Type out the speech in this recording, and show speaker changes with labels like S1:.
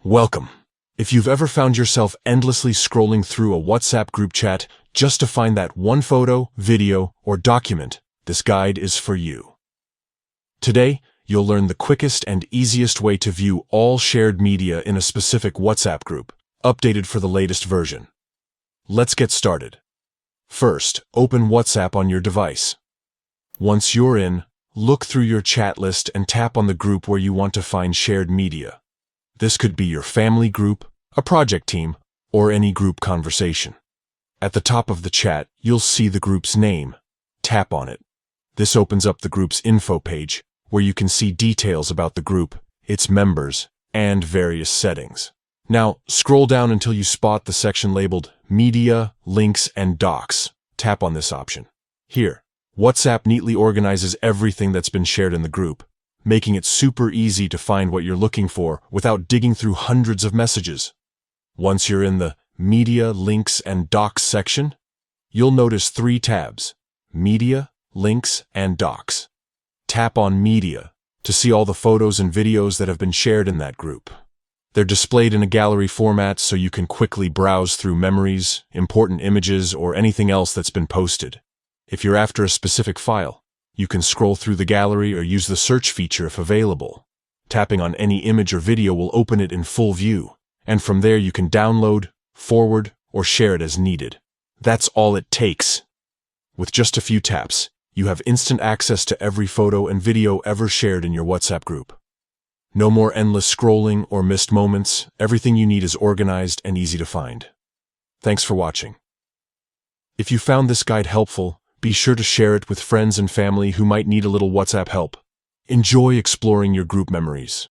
S1: Welcome. If you've ever found yourself endlessly scrolling through a WhatsApp group chat just to find that one photo, video, or document, this guide is for you. Today, you'll learn the quickest and easiest way to view all shared media in a specific WhatsApp group, updated for the latest version. Let's get started. First, open WhatsApp on your device. Once you're in, look through your chat list and tap on the group where you want to find shared media. This could be your family group, a project team, or any group conversation. At the top of the chat, you'll see the group's name. Tap on it. This opens up the group's info page, where you can see details about the group, its members, and various settings. Now, scroll down until you spot the section labeled Media, Links, and Docs. Tap on this option. Here, WhatsApp neatly organizes everything that's been shared in the group, making it super easy to find what you're looking for without digging through hundreds of messages. Once you're in the Media, Links, and Docs section, you'll notice 3 tabs: Media, Links, and Docs. Tap on Media to see all the photos and videos that have been shared in that group. They're displayed in a gallery format so you can quickly browse through memories, important images, or anything else that's been posted. If you're after a specific file, you can scroll through the gallery or use the search feature if available. Tapping on any image or video will open it in full view, and from there you can download, forward, or share it as needed. That's all it takes. With just a few taps, you have instant access to every photo and video ever shared in your WhatsApp group. No more endless scrolling or missed moments. Everything you need is organized and easy to find. Thanks for watching. If you found this guide helpful, be sure to share it with friends and family who might need a little WhatsApp help. Enjoy exploring your group memories.